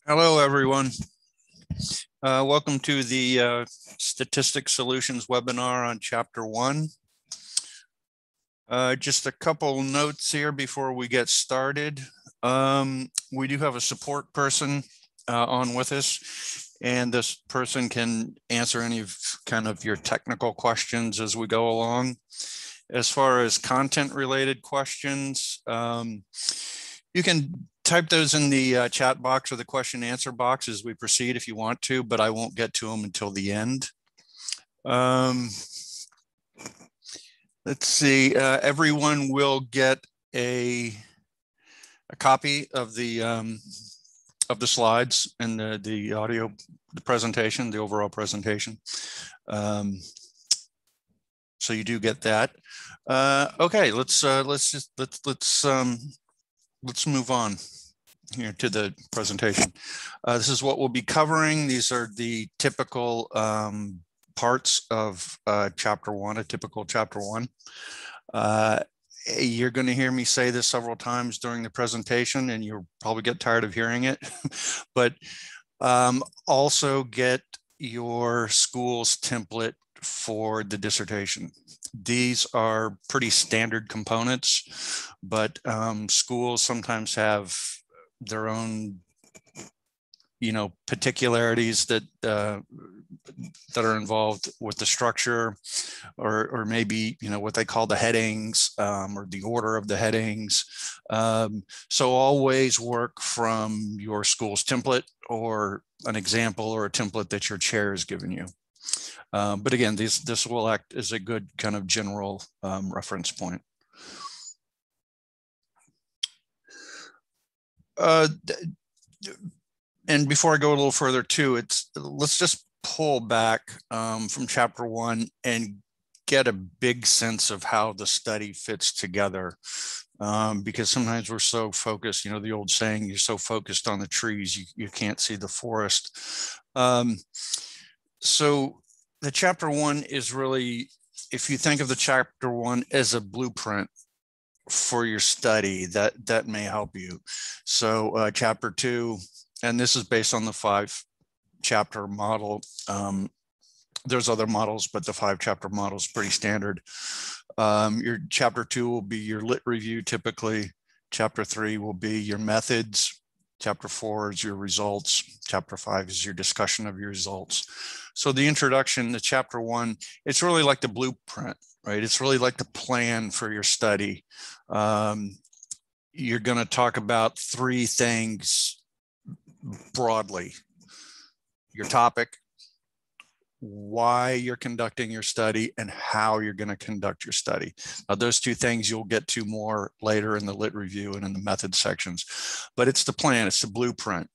Hello, everyone. Welcome to the Statistics Solutions webinar on Chapter 1. Just a couple notes here before we get started. We do have a support person on with us, and this person can answer any of your technical questions as we go along. As far as content-related questions, you can type those in the chat box or the question and answer box as we proceed if you want to, but I won't get to them until the end. Let's see, everyone will get a copy of the slides and the audio, the presentation, the overall presentation. So you do get that. Okay, let's move on here to the presentation. This is what we'll be covering. These are the typical parts of Chapter 1, a typical Chapter 1. You're going to hear me say this several times during the presentation, and you'll probably get tired of hearing it, but also get your school's template for the dissertation. These are pretty standard components, but schools sometimes have their own, particularities that are involved with the structure, or maybe what they call the headings, or the order of the headings. So always work from your school's template or an example or a template that your chair has given you. But again, this will act as a good kind of general reference point. And before I go a little further too, let's just pull back from Chapter 1 and get a big sense of how the study fits together. Because sometimes we're so focused, the old saying, you're so focused on the trees, you can't see the forest. So the Chapter 1 is really, if you think of the Chapter 1 as a blueprint for your study, that may help you. So Chapter 2, and this is based on the 5-chapter model. There's other models, but the 5-chapter model is pretty standard. Your Chapter 2 will be your lit review typically. Chapter 3 will be your methods. Chapter 4 is your results. Chapter 5 is your discussion of your results. So the introduction to Chapter 1, it's really like the blueprint, right? It's really like the plan for your study. You're going to talk about 3 things broadly: your topic, why you're conducting your study, and how you're going to conduct your study. Now, those 2 things you'll get to more later in the lit review and in the method sections, but it's the plan, it's the blueprint.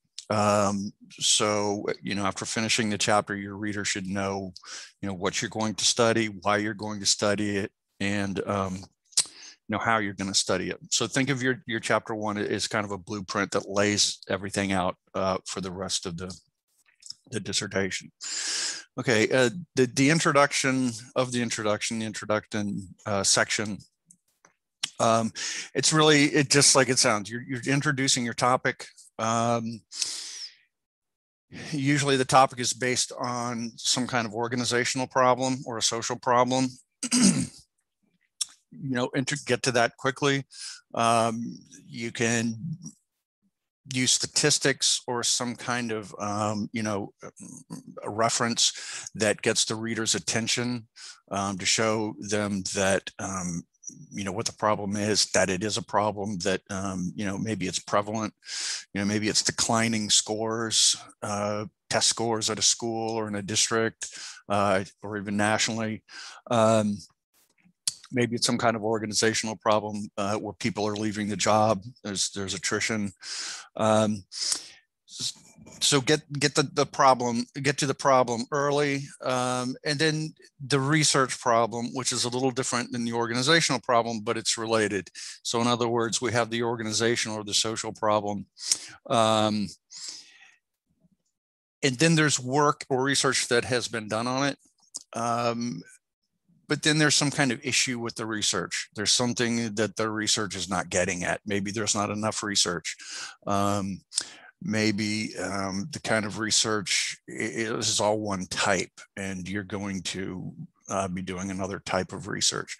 So, after finishing the chapter, your reader should know, what you're going to study, why you're going to study it, and how you're going to study it. So think of your Chapter 1 as kind of a blueprint that lays everything out for the rest of the dissertation. Okay, the introduction of the introduction section. It's really, just like it sounds. You're introducing your topic. Usually the topic is based on some kind of organizational problem or a social problem. And to get to that quickly, you can use statistics or some kind of, a reference that gets the reader's attention, to show them that, what the problem is, that it is a problem, that, maybe it's prevalent, maybe it's declining scores, test scores at a school or in a district, or even nationally. Maybe it's some kind of organizational problem where people are leaving the job. There's attrition. So get to the problem early, and then the research problem, which is a little different than the organizational problem, but it's related. So in other words, we have the organizational or the social problem. And then there's work or research that has been done on it. But then there's some kind of issue with the research. There's something that the research is not getting at. Maybe there's not enough research. maybe the kind of research is all one type, and you're going to be doing another type of research.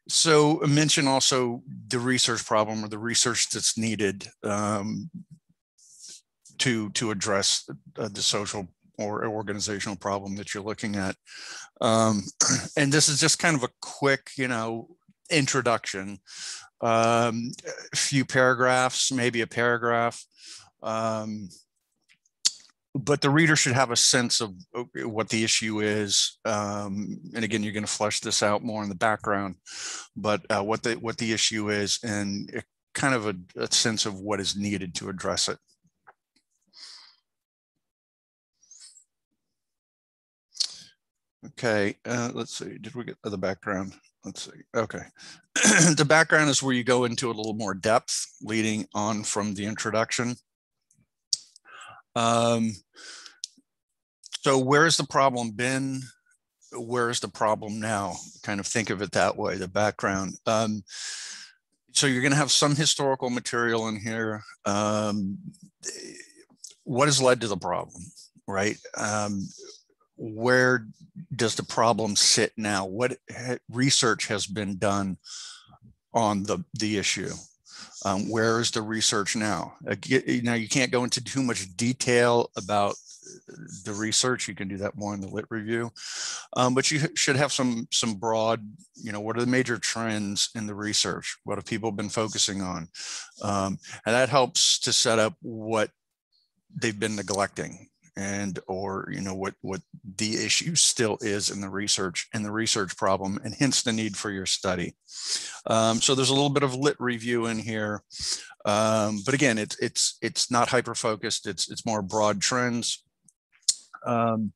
So mention also the research problem or the research that's needed to address the social or organizational problem that you're looking at. And this is just kind of a quick, introduction. A few paragraphs, maybe a paragraph. But the reader should have a sense of what the issue is. And again, you're going to flesh this out more in the background, but what the issue is, and kind of a sense of what is needed to address it. Okay, let's see, did we get the background? Let's see, okay. The background is where you go into a little more depth leading on from the introduction. So where's the problem been? Where's the problem now? Kind of think of it that way, the background. So you're going to have some historical material in here. What has led to the problem, right? Where does the problem sit now? What research has been done on the issue? Where is the research now? Now, you can't go into too much detail about the research. You can do that more in the lit review, but you should have some broad, what are the major trends in the research? What have people been focusing on? And that helps to set up what they've been neglecting, and or what the issue still is in the research and the research problem, and hence the need for your study. So there's a little bit of lit review in here, but again, it's not hyper focused. It's more broad trends to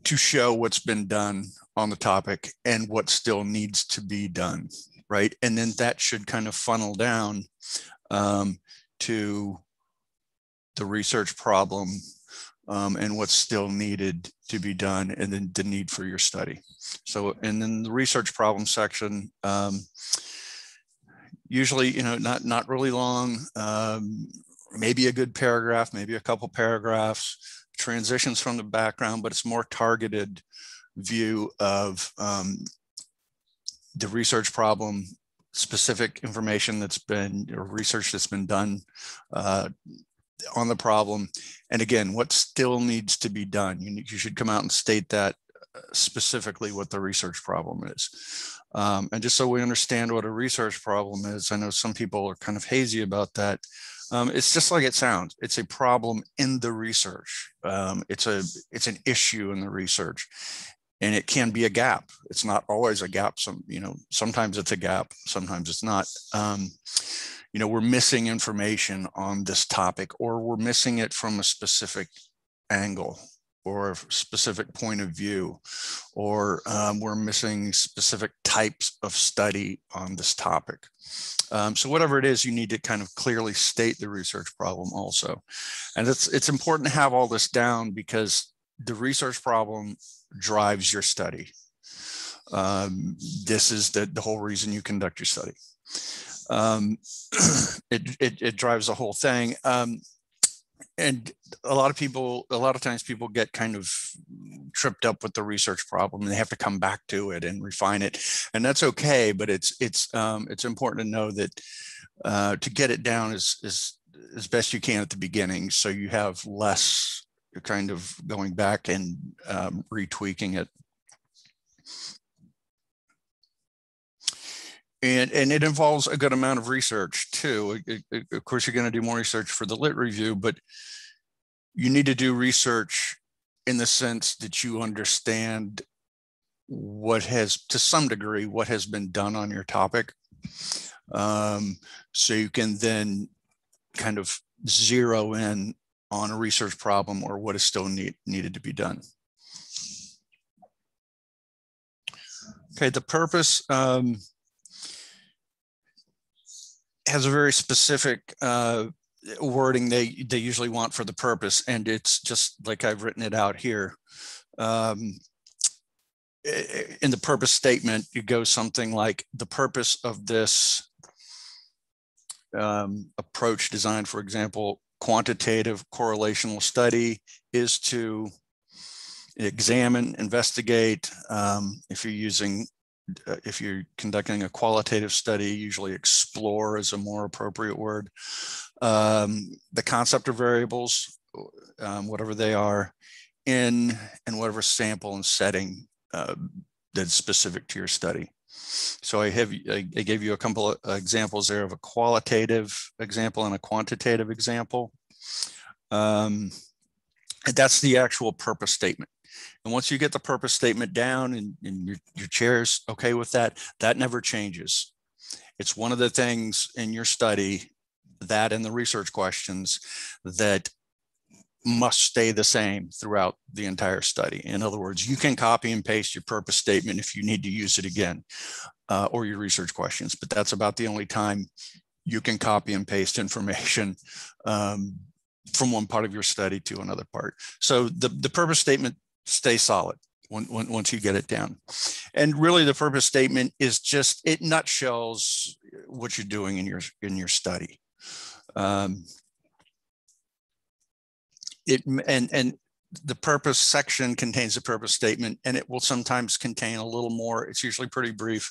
show what's been done on the topic and what still needs to be done, right? And then that should kind of funnel down to the research problem and what's still needed to be done, and then the need for your study. So, and then the research problem section, usually, not really long, maybe a good paragraph, maybe a couple paragraphs, transitions from the background, but it's more targeted view of the research problem, specific information that's been, or research that's been done on the problem. And again, what still needs to be done. You should come out and state that specifically what the research problem is. And just so we understand what a research problem is, I know some people are kind of hazy about that. It's just like it sounds. It's a problem in the research. It's an issue in the research, and it can be a gap. It's not always a gap. Sometimes it's a gap, sometimes it's not. We're missing information on this topic, or we're missing it from a specific angle or a specific point of view, or we're missing specific types of study on this topic. So whatever it is, you need to kind of clearly state the research problem also. And it's important to have all this down, because the research problem drives your study. This is the whole reason you conduct your study. It drives the whole thing. And a lot of times people get kind of tripped up with the research problem, and they have to come back to it and refine it. And that's okay, but it's important to know that to get it down as best you can at the beginning, so you have less kind of going back and retweaking it. And it involves a good amount of research too. Of course, you're going to do more research for the lit review, but you need to do research in the sense that you understand to some degree, what has been done on your topic. So you can then kind of zero in on a research problem or what is still needed to be done. Okay, the purpose has a very specific wording they usually want for the purpose, and it's just like I've written it out here. In the purpose statement, it goes something like, the purpose of this approach designed, for example, quantitative correlational study is to examine, investigate. If you're conducting a qualitative study, usually explore is a more appropriate word. The concept of variables, whatever they are, in whatever sample and setting that's specific to your study. So I gave you a couple of examples there of a qualitative example and a quantitative example. And that's the actual purpose statement. And once you get the purpose statement down and your chair's okay with that, that never changes. It's one of the things in your study, that and the research questions, that must stay the same throughout the entire study. In other words, you can copy and paste your purpose statement if you need to use it again, or your research questions, but that's about the only time you can copy and paste information from one part of your study to another part. So the purpose statement stays solid once you get it down. And really the purpose statement is just, it nutshells what you're doing in your study. And the purpose section contains the purpose statement, and it will sometimes contain a little more. It's usually pretty brief.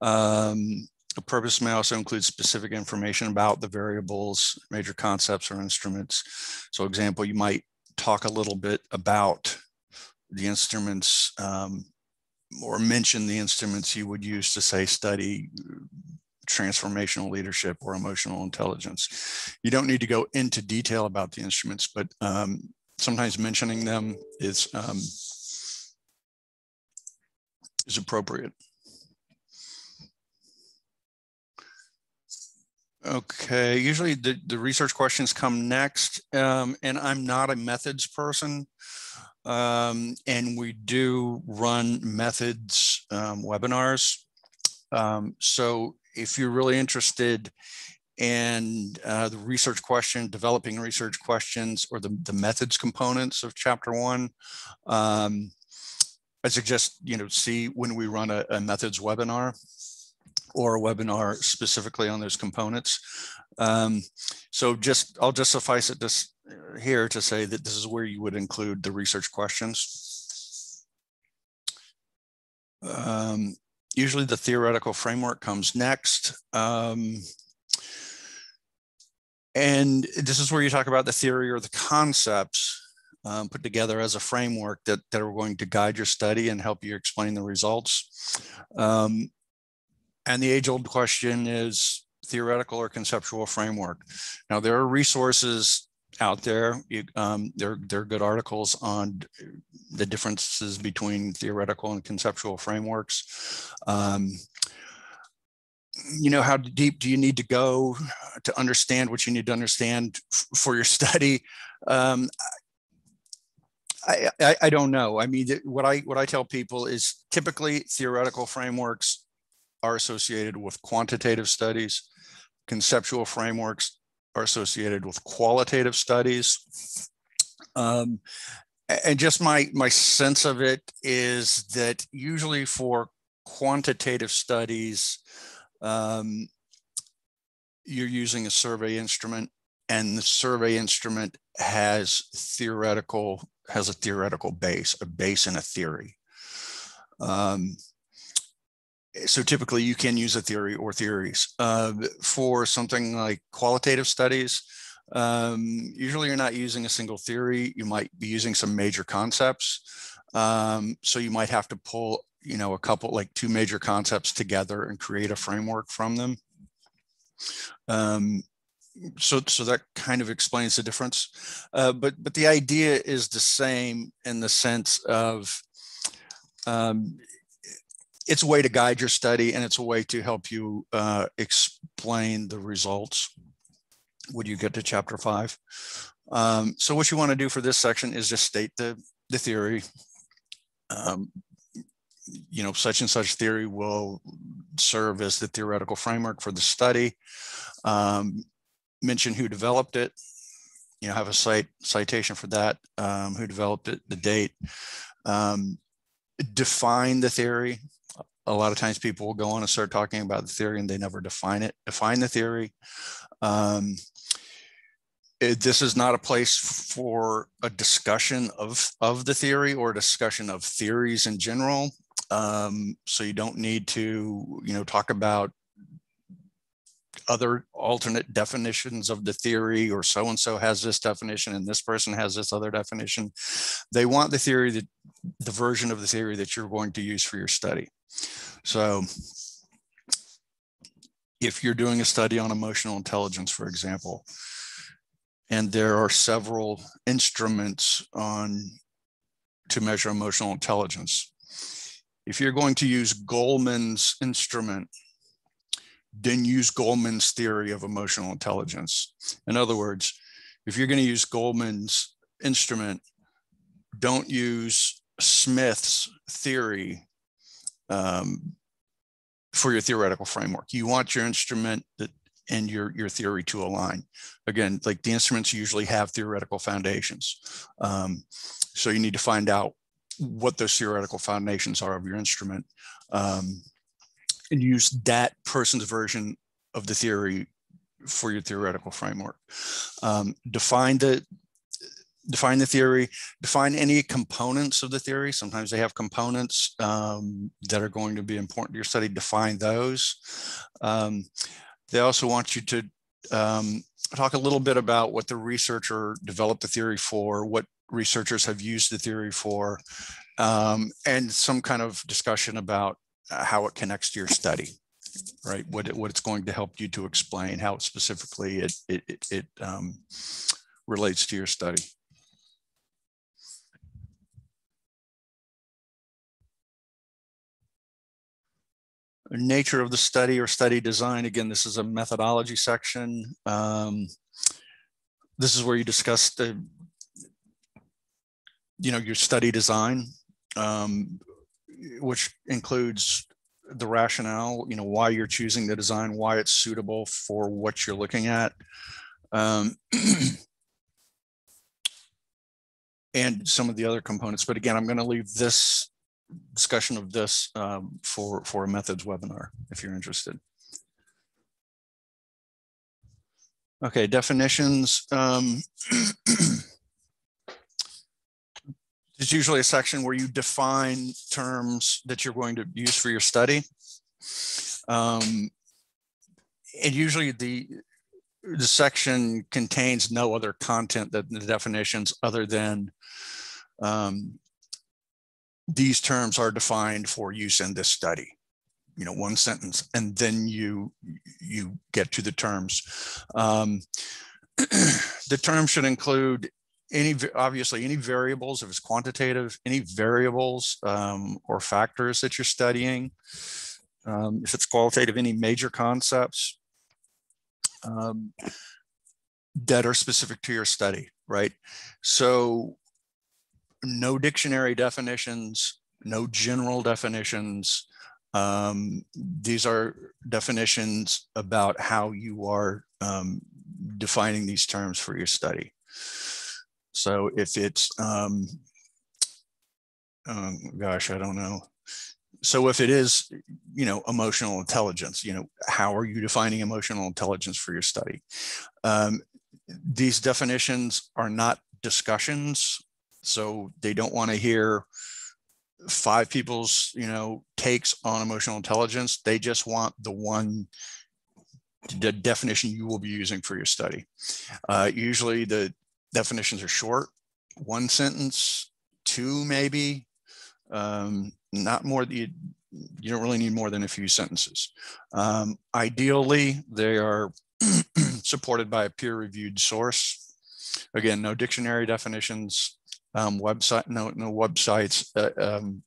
The purpose may also include specific information about the variables, major concepts, or instruments. So, example, you might talk a little bit about the instruments, or mention the instruments you would use to, say, study transformational leadership or emotional intelligence. You don't need to go into detail about the instruments, but sometimes mentioning them is appropriate. Okay, usually the research questions come next, and I'm not a methods person, and we do run methods webinars. So if you're really interested in the research question, developing research questions, or the methods components of Chapter 1, I suggest see when we run a methods webinar, or a webinar specifically on those components. So I'll just suffice it here to say that this is where you would include the research questions. Usually the theoretical framework comes next. And this is where you talk about the theory or the concepts put together as a framework that are going to guide your study and help you explain the results. And the age-old question is theoretical or conceptual framework. Now, there are resources out there. There are good articles on the differences between theoretical and conceptual frameworks. How deep do you need to go to understand what you need to understand for your study? I don't know. I mean, what I tell people is typically theoretical frameworks are associated with quantitative studies. Conceptual frameworks are associated with qualitative studies. And just my sense of it is that usually for quantitative studies, you're using a survey instrument, and the survey instrument has a theoretical base, a base in a theory. So typically you can use a theory or theories. For something like qualitative studies, usually you're not using a single theory. You might be using some major concepts. So you might have to pull, a couple, like 2 major concepts together and create a framework from them. So that kind of explains the difference. But the idea is the same in the sense of, it's a way to guide your study, and it's a way to help you explain the results when you get to Chapter 5. So what you want to do for this section is just state the theory. Such and such theory will serve as the theoretical framework for the study. Mention who developed it. Have a citation for that, who developed it, the date. Define the theory. a lot of times people will go on and start talking about the theory and they never define the theory. This is not a place for a discussion of the theory or a discussion of theories in general. So you don't need to, talk about other alternate definitions of the theory, or so-and-so has this definition and this person has this other definition. They want the theory, the version of the theory that you're going to use for your study. So if you're doing a study on emotional intelligence, for example, and there are several instruments to measure emotional intelligence, if you're going to use Goleman's instrument, then use Goleman's theory of emotional intelligence. In other words, if you're going to use Goleman's instrument, don't use Smith's theory for your theoretical framework. You want your instrument and your theory to align. Again, like the instruments usually have theoretical foundations. So you need to find out what those theoretical foundations are of your instrument, and use that person's version of the theory for your theoretical framework. Define the theory, define any components of the theory. Sometimes they have components that are going to be important to your study. Define those. They also want you to talk a little bit about what the researcher developed the theory for, what researchers have used the theory for, and some kind of discussion about how it connects to your study, right? What it's going to help you to explain, how specifically it relates to your study. Nature of the study or study design. Again, this is a methodology section. This is where you discuss your study design, which includes the rationale, why you're choosing the design, why it's suitable for what you're looking at. And some of the other components. But again, I'm going to leave this discussion of this for a methods webinar, if you're interested. Okay, definitions. There's usually a section where you define terms that you're going to use for your study. And usually the section contains no other content than the definitions other than these terms are defined for use in this study. One sentence, and then you get to the terms. The term should include obviously any variables, if it's quantitative, any variables or factors that you're studying. If it's qualitative, any major concepts that are specific to your study, right? So no dictionary definitions, no general definitions. These are definitions about how you are defining these terms for your study. So if it's, gosh, I don't know. So if it is, emotional intelligence, how are you defining emotional intelligence for your study? These definitions are not discussions, so they don't want to hear 5 people's, takes on emotional intelligence. They just want the definition you will be using for your study. Usually the definitions are short, 1 sentence, 2 maybe, not more. You don't really need more than a few sentences. Ideally, they are supported by a peer-reviewed source. Again, no dictionary definitions, no websites,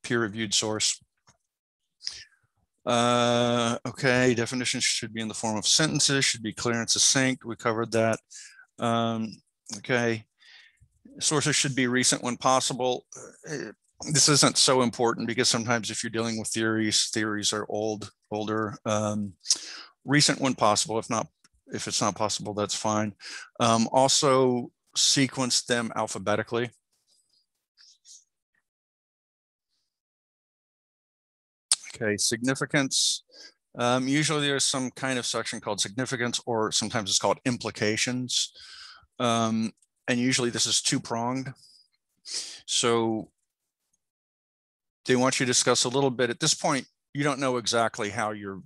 peer-reviewed source. Okay, definitions should be in the form of sentences, should be clear and succinct. We covered that. Okay, sources should be recent when possible. This isn't so important because sometimes if you're dealing with theories are older. Recent when possible. If it's not possible, that's fine. Also sequence them alphabetically. Okay, significance. Usually there's some kind of section called significance, or sometimes it's called implications. And usually this is two-pronged. So they want you to discuss a little bit. At this point, you don't know exactly how your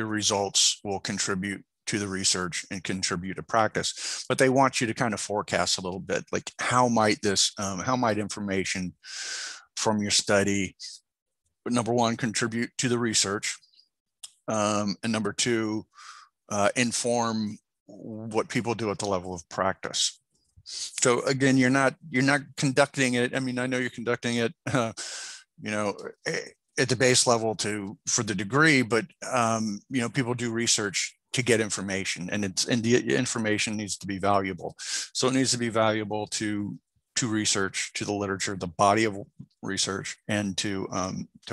results will contribute to the research and contribute to practice, but they want you to kind of forecast a little bit, like how might information from your study, number one, contribute to the research, and number two, inform what people do at the level of practice. So again, you're not conducting it. I mean, I know you're conducting it, you know, at the base level for the degree, but you know, people do research to get information, and the information needs to be valuable. So it needs to be valuable to research, to the literature, the body of research, and to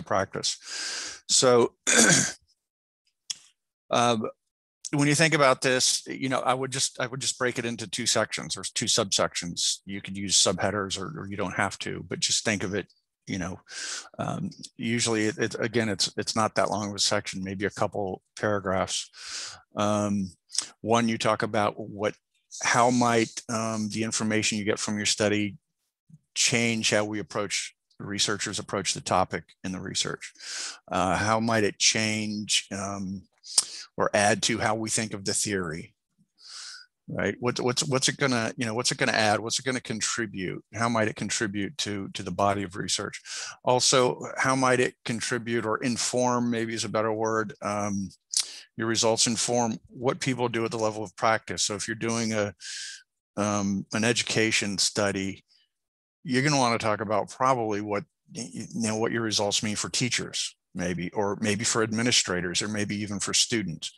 practice. So when you think about this, you know, I would just break it into two sections or two subsections. You could use subheaders, or you don't have to, but just think of it. You know, usually it's not that long of a section, maybe a couple paragraphs. One, you talk about how might the information you get from your study change how researchers approach the topic in the research. How might it change or add to how we think of the theory? Right? What's it gonna, you know, what's it gonna add? What's it gonna contribute? How might it contribute to the body of research? Also, how might it contribute or inform, maybe is a better word, your results inform what people do at the level of practice. So if you're doing an education study, you're gonna want to talk about probably what your results mean for teachers, maybe, or maybe for administrators, or maybe even for students.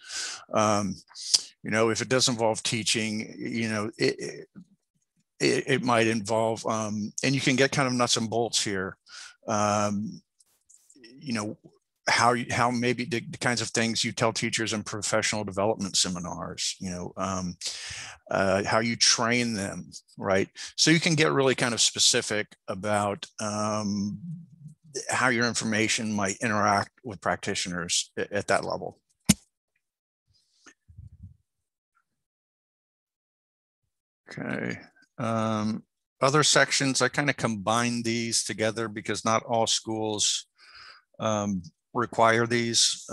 You know, if it does involve teaching, you know, it might involve, and you can get kind of nuts and bolts here. You know, how maybe the kinds of things you tell teachers in professional development seminars, you know, how you train them, right? So you can get really kind of specific about how your information might interact with practitioners at that level. Okay. Other sections, I kind of combine these together because not all schools require these.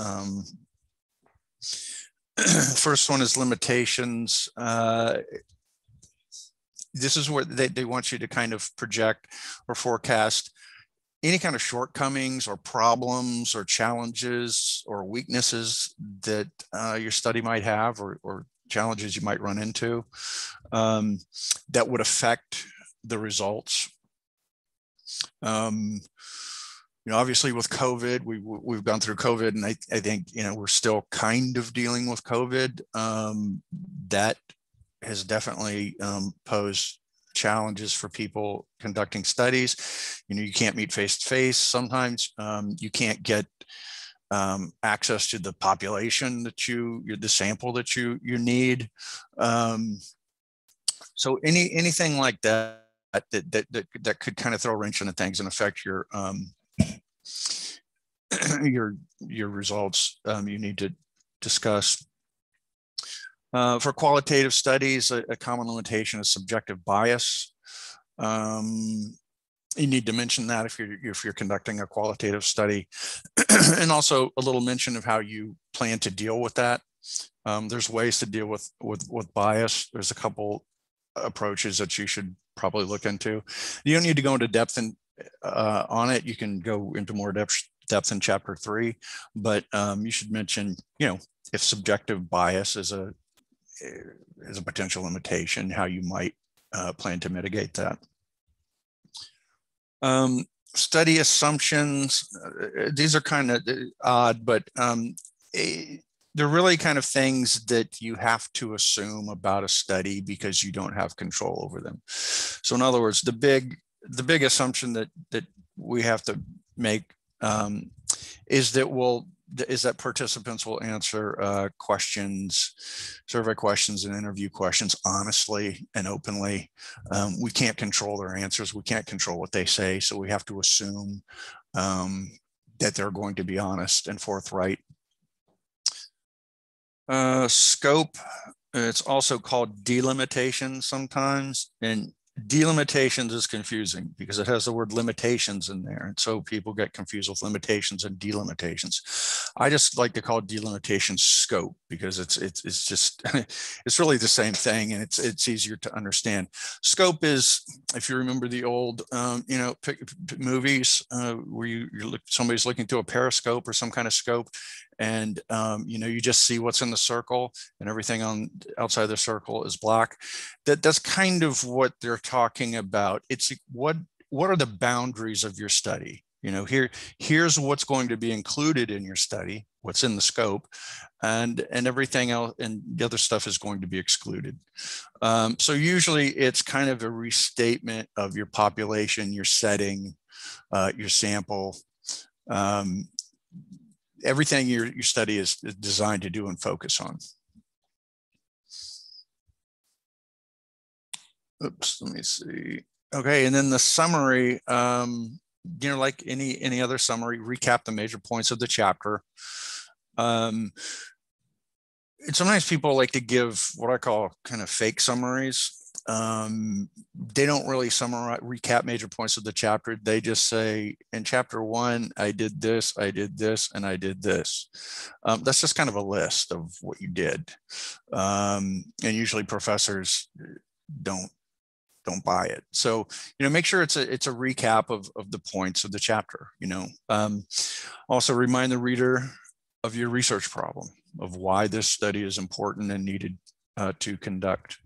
First one is limitations. This is where they want you to kind of project or forecast any kind of shortcomings or problems or challenges or weaknesses that your study might have, or challenges you might run into that would affect the results. You know, obviously with COVID, we've gone through COVID, and I think, you know, we're still kind of dealing with COVID. That has definitely posed challenges for people conducting studies. You know, you can't meet face to face. Sometimes you can't get access to the population that the sample that you need. So anything like that could kind of throw a wrench into things and affect your results. You need to discuss. For qualitative studies, a common limitation is subjective bias. You need to mention that if you're conducting a qualitative study, and also a little mention of how you plan to deal with that. There's ways to deal with bias. There's a couple approaches that you should probably look into. You don't need to go into depth on it. You can go into more depth in chapter 3, but you should mention, you know, if subjective bias is a potential limitation, how you might plan to mitigate that. Study assumptions, these are kind of odd, but they're really kind of things that you have to assume about a study because you don't have control over them. So in other words, the big assumption that we have to make is that participants will answer questions, survey questions and interview questions honestly and openly. We can't control their answers. We can't control what they say. So we have to assume that they're going to be honest and forthright. Scope, it's also called delimitation sometimes, and delimitations is confusing because it has the word limitations in there, and so people get confused with limitations and delimitations. I just like to call delimitation scope because it's just it's really the same thing, and it's easier to understand. Scope is, if you remember the old movies where somebody's looking through a periscope or some kind of scope, and you just see what's in the circle, and everything on outside the circle is black. That's kind of what they're talking about. It's what are the boundaries of your study? Here's what's going to be included in your study, what's in the scope, and everything else, and the other stuff is going to be excluded. So usually it's kind of a restatement of your population, your setting, your sample. Everything your study is designed to do and focus on. Oops, let me see. Okay, and then the summary, like any other summary, recap the major points of the chapter. And sometimes people like to give what I call kind of fake summaries. They don't really recap major points of the chapter. They just say, in chapter 1, I did this, and I did this. That's just kind of a list of what you did. And usually professors don't buy it. So, make sure it's a recap of the points of the chapter. Also remind the reader of your research problem, of why this study is important and needed to conduct.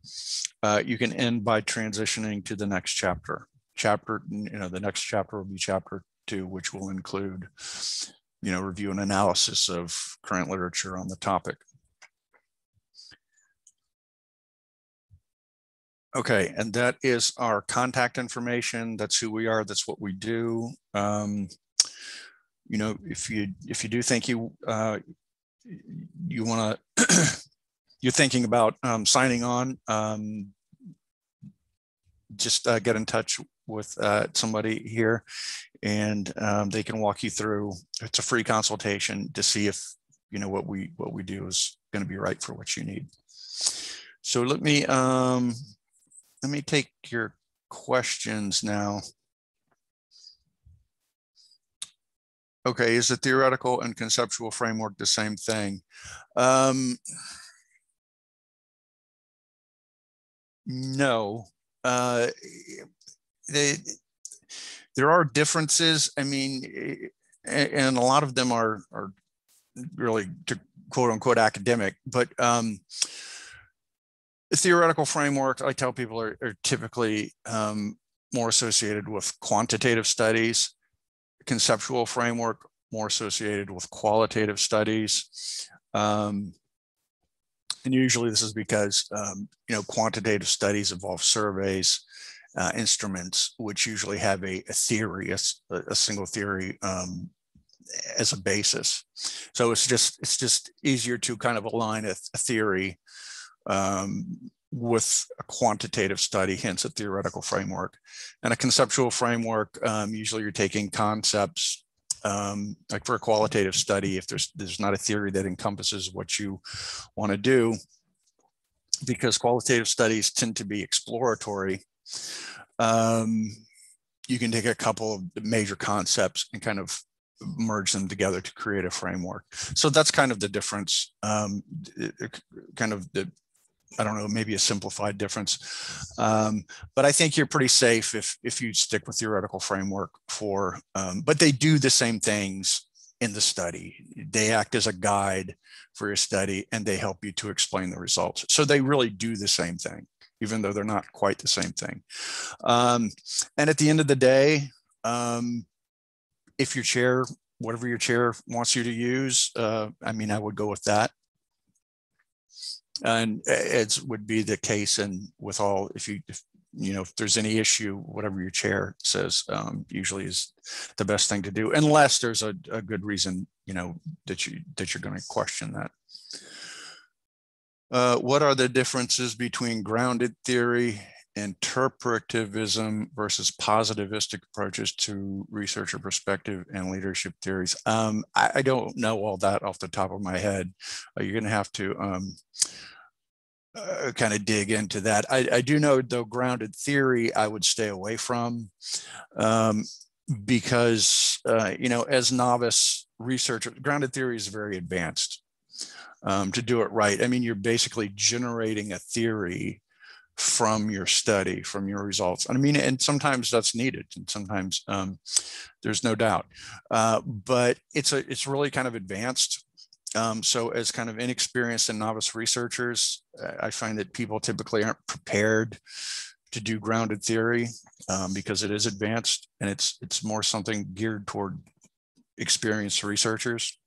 You can end by transitioning to the next chapter. The next chapter will be chapter 2, which will include, review and analysis of current literature on the topic. Okay, and that is our contact information. That's who we are. That's what we do. If you do think you want to, you're thinking about signing on, just get in touch with somebody here, and they can walk you through. It's a free consultation to see if what we do is going to be right for what you need. So let me take your questions now. Okay, is the theoretical and conceptual framework the same thing? No. There are differences. I mean, and a lot of them are really, to quote unquote, academic, but the theoretical framework, I tell people, are typically more associated with quantitative studies. Conceptual framework, more associated with qualitative studies. And usually this is because, quantitative studies involve surveys, instruments, which usually have a theory, a single theory as a basis. So it's just easier to kind of align a theory with a quantitative study, hence a theoretical framework. And a conceptual framework, usually you're taking concepts, like for a qualitative study, if there's not a theory that encompasses what you want to do, because qualitative studies tend to be exploratory, you can take a couple of major concepts and kind of merge them together to create a framework. So that's kind of the difference, I don't know, maybe a simplified difference. But I think you're pretty safe if you stick with theoretical framework but they do the same things in the study. They act as a guide for your study, and they help you to explain the results. So they really do the same thing, even though they're not quite the same thing. And at the end of the day, if your chair, whatever your chair wants you to use, I would go with that. And it would be the case, and with all, if there's any issue, whatever your chair says, usually is the best thing to do, unless there's a good reason, that you're going to question that. What are the differences between grounded theory interpretivism versus positivistic approaches to researcher perspective and leadership theories. I don't know all that off the top of my head. You're going to have to kind of dig into that. I do know, though, grounded theory I would stay away from, because as novice researcher, grounded theory is very advanced. To do it right, I mean, you're basically generating a theory from your study, from your results. I mean, and sometimes that's needed, and sometimes there's no doubt. But it's really kind of advanced. So as kind of inexperienced and novice researchers, I find that people typically aren't prepared to do grounded theory because it is advanced, and it's more something geared toward experienced researchers.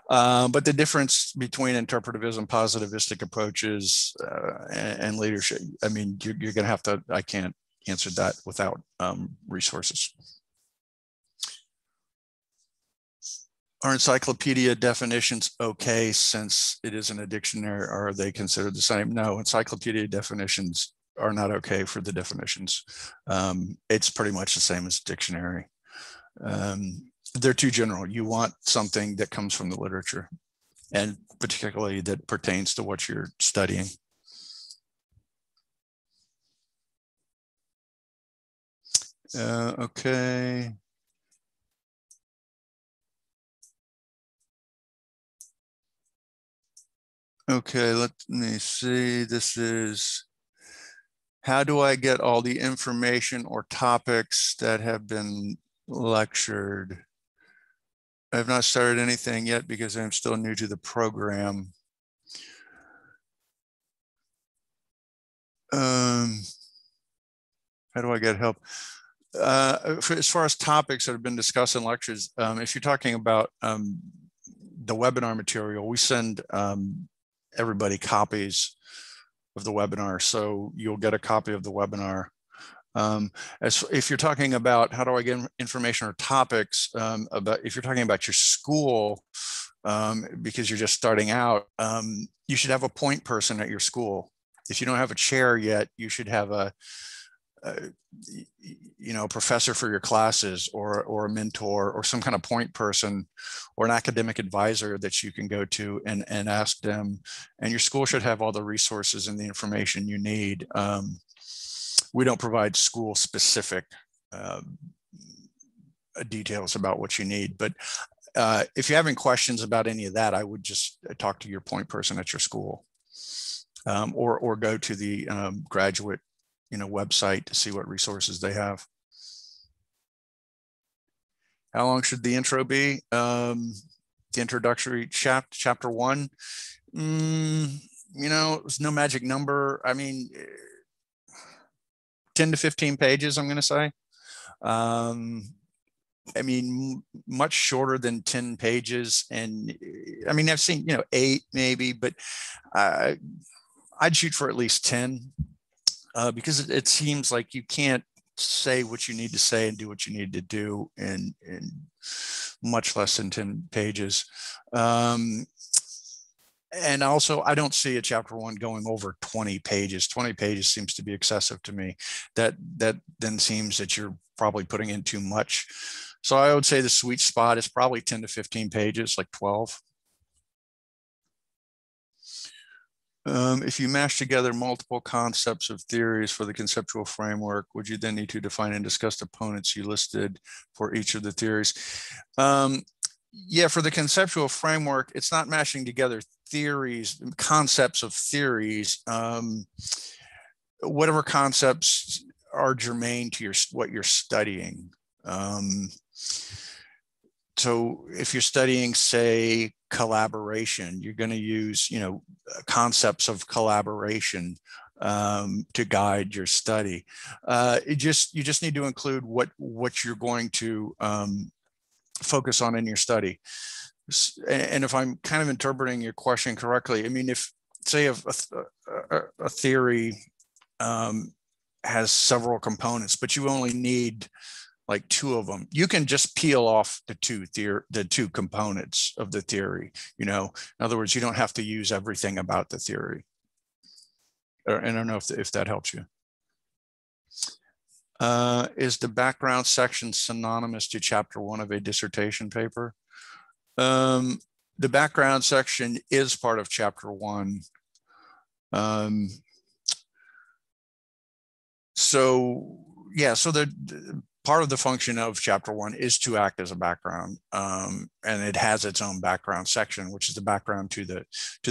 But the difference between interpretivism, positivistic approaches, and leadership, I mean, you're going to have to, I can't answer that without resources. Are encyclopedia definitions okay since it isn't a dictionary? Or are they considered the same? No, encyclopedia definitions are not okay for the definitions. It's pretty much the same as a dictionary. They're too general. You want something that comes from the literature, and particularly that pertains to what you're studying. Okay. Okay, let me see. This is, how do I get all the information or topics that have been lectured? I have not started anything yet because I'm still new to the program. How do I get help? As far as topics that have been discussed in lectures, if you're talking about the webinar material, we send everybody copies of the webinar, so you'll get a copy of the webinar. If you're talking about how do I get information or topics, if you're talking about your school, because you're just starting out, you should have a point person at your school. If you don't have a chair yet, you should have a professor for your classes, or a mentor, or some kind of point person, or an academic advisor that you can go to and ask them. And your school should have all the resources and the information you need. We don't provide school specific details about what you need, but if you're having questions about any of that, I would just talk to your point person at your school, or go to the graduate website to see what resources they have. How long should the intro be? The introductory chapter 1, there's no magic number. I mean, 10 to 15 pages, I'm going to say. I mean, much shorter than 10 pages. And I mean, I've seen, 8 maybe, but I'd shoot for at least 10, because it seems like you can't say what you need to say and do what you need to do in much less than 10 pages. And also, I don't see a chapter 1 going over 20 pages. 20 pages seems to be excessive to me. That then seems that you're probably putting in too much. So I would say the sweet spot is probably 10 to 15 pages, like 12. If you mash together multiple concepts of theories for the conceptual framework, would you then need to define and discuss the components you listed for each of the theories? Yeah, for the conceptual framework, it's not mashing together theories, concepts of theories. Whatever concepts are germane to what you're studying. So if you're studying, say, collaboration, you're going to use, concepts of collaboration to guide your study. You just need to include what you're going to focus on in your study. And if I'm kind of interpreting your question correctly, I mean, if, say, a theory has several components, but you only need like 2 of them, you can just peel off the two components of the theory. In other words, you don't have to use everything about the theory. And I don't know if that helps you. Is the background section synonymous to chapter 1 of a dissertation paper? The background section is part of chapter 1. So the part of the function of chapter 1 is to act as a background, and it has its own background section, which is the background to the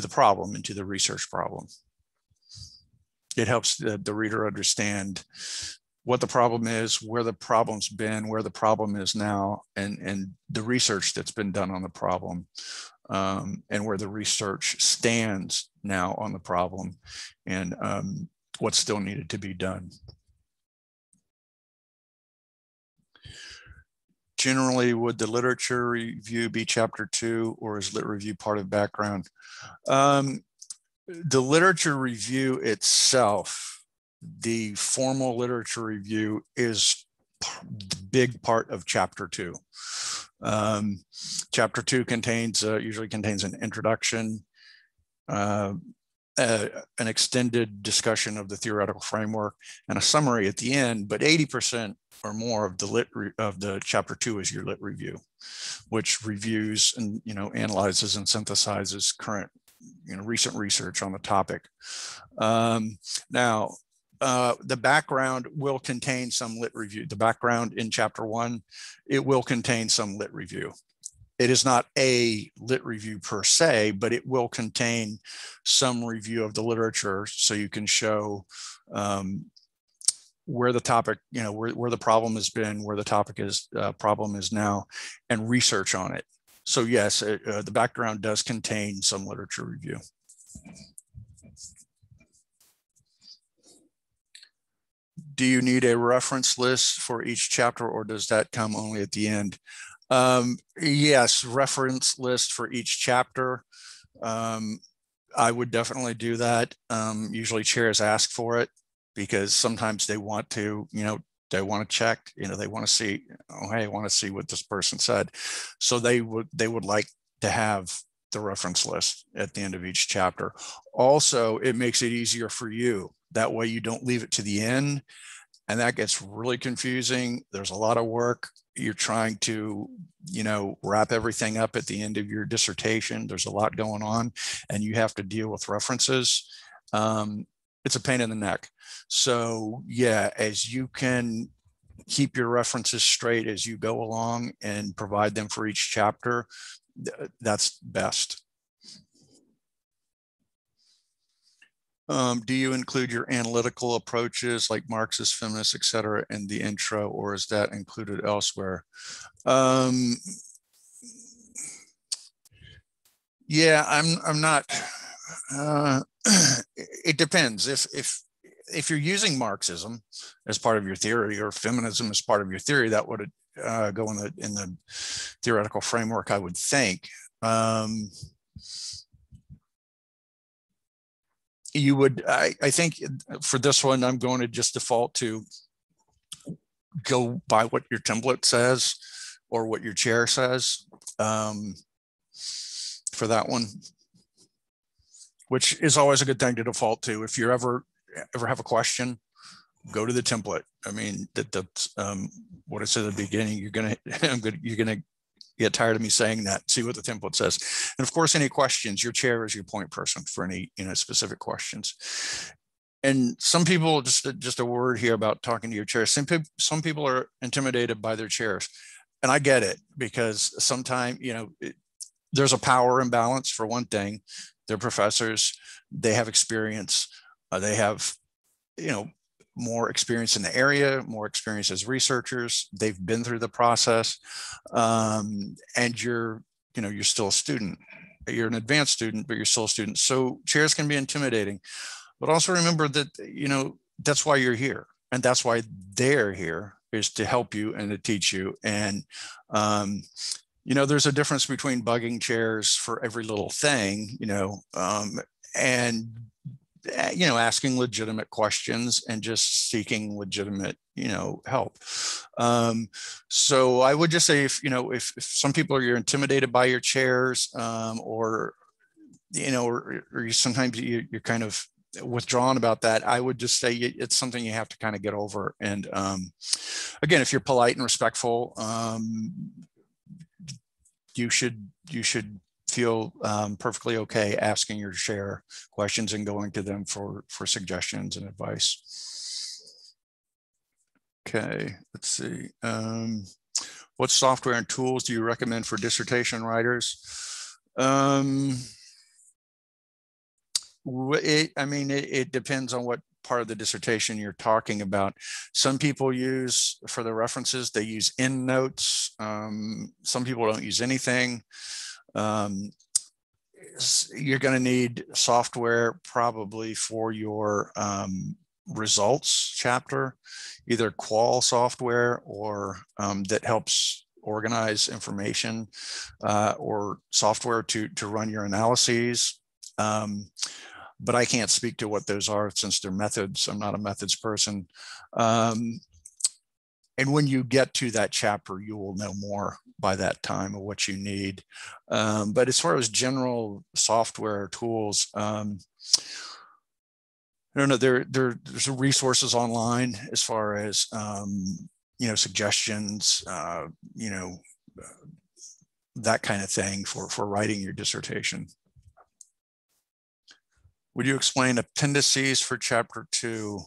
problem and to the research problem. It helps the reader understand what the problem is, where the problem's been, where the problem is now, and the research that's been done on the problem, and where the research stands now on the problem, and what's still needed to be done. Generally, would the literature review be chapter 2, or is lit review part of background? The literature review itself, the formal literature review, is the big part of chapter 2. Chapter 2 usually contains an introduction, an extended discussion of the theoretical framework, and a summary at the end. But 80% or more of the chapter 2 is your lit review, which reviews and analyzes and synthesizes current recent research on the topic. Now, the background will contain some lit review. The background in chapter 1, it will contain some lit review. It is not a lit review per se, but it will contain some review of the literature, so you can show where the topic, where the problem has been, where the topic is problem is now, and research on it. So yes, the background does contain some literature review. Do you need a reference list for each chapter, or does that come only at the end? Yes, reference list for each chapter. I would definitely do that. Usually chairs ask for it because sometimes they want to, they want to check, they want to see, oh, hey, I want to see what this person said. So they would like to have the reference list at the end of each chapter. Also, it makes it easier for you. That way you don't leave it to the end, and that gets really confusing. There's a lot of work. You're trying to, wrap everything up at the end of your dissertation. There's a lot going on, and you have to deal with references. It's a pain in the neck. So yeah, as you can keep your references straight as you go along and provide them for each chapter, that's best. Do you include your analytical approaches like Marxist, feminist, et cetera, in the intro, or is that included elsewhere? Yeah, I'm not. It depends. If you're using Marxism as part of your theory, or feminism as part of your theory, that would go in the theoretical framework, I would think. You would, I think for this one, I'm going to just default to go by what your template says or what your chair says for that one, which is always a good thing to default to. If you ever have a question, go to the template. I mean, that's what I said at the beginning. You're gonna get tired of me saying that. See what the template says. And of course, any questions, your chair is your point person for any specific questions. And some people, just a word here about talking to your chair. Some people are intimidated by their chairs, and I get it, because sometimes there's a power imbalance. For one thing, they're professors, they have experience, they have more experience in the area, more experience as researchers. They've been through the process, and you're still a student. You're an advanced student, but you're still a student. So chairs can be intimidating, but also remember that that's why you're here, and that's why they're here, is to help you and to teach you. And there's a difference between bugging chairs for every little thing, and asking legitimate questions and just seeking legitimate, help. So I would just say, if some people you're intimidated by your chairs, or sometimes you're kind of withdrawn about that. I would just say it's something you have to kind of get over. And again, if you're polite and respectful, you should feel perfectly okay asking your share questions and going to them for suggestions and advice. Okay, let's see. What software and tools do you recommend for dissertation writers? It depends on what part of the dissertation you're talking about. Some people use, for the references, they use endnotes. Some people don't use anything. You're going to need software probably for your results chapter, either qual software or that helps organize information, or software to run your analyses. But I can't speak to what those are since they're methods. I'm not a methods person. And when you get to that chapter, you will know more by that time of what you need. But as far as general software tools, I don't know, there's resources online as far as, suggestions, that kind of thing for writing your dissertation. Would you explain appendices for chapter 2?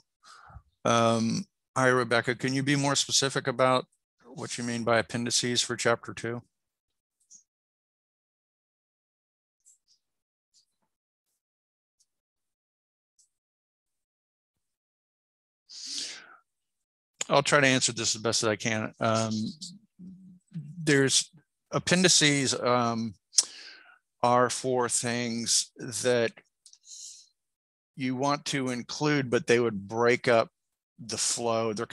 Hi, Rebecca. Can you be more specific about what you mean by appendices for chapter 2? I'll try to answer this as best as I can. There's appendices are for things that you want to include, but they would break up the flow. They're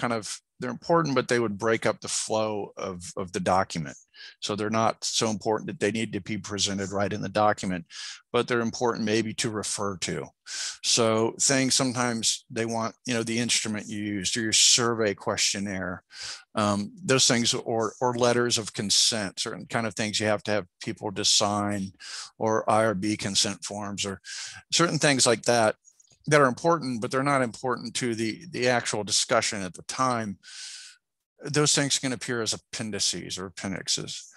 important, but they would break up the flow of the document. So they're not so important that they need to be presented right in the document, but they're important maybe to refer to. So things sometimes they want, the instrument you used or your survey questionnaire, those things, or letters of consent, certain kind of things you have to have people to sign, or IRB consent forms, or certain things like that are important, but they're not important to the actual discussion at the time. Those things can appear as appendices or appendixes.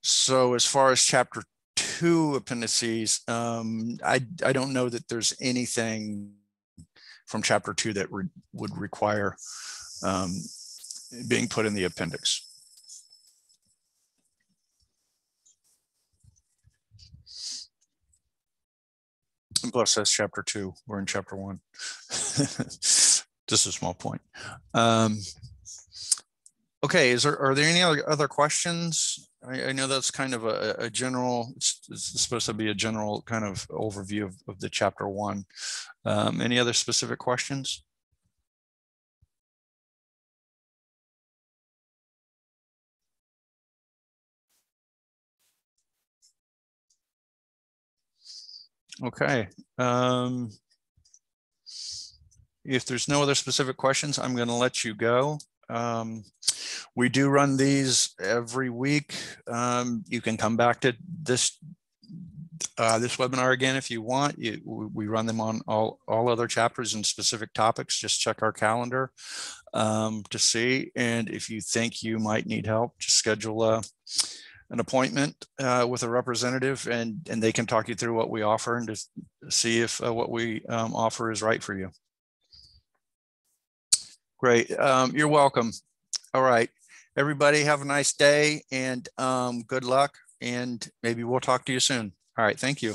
So as far as chapter 2 appendices, I don't know that there's anything from chapter 2 that would require being put in the appendix. And plus that's chapter 2. We're in chapter 1. Just a small point. Okay, are there any other questions? I know that's kind of a general, it's supposed to be a general kind of overview of the chapter 1. Any other specific questions? Okay. If there's no other specific questions, I'm going to let you go. We do run these every week. You can come back to this webinar again if you want. We run them on all other chapters and specific topics. Just check our calendar to see. And if you think you might need help, just schedule an appointment with a representative, and they can talk you through what we offer and to see if what we offer is right for you. Great. You're welcome. All right. Everybody have a nice day, and good luck, and maybe we'll talk to you soon. All right. Thank you.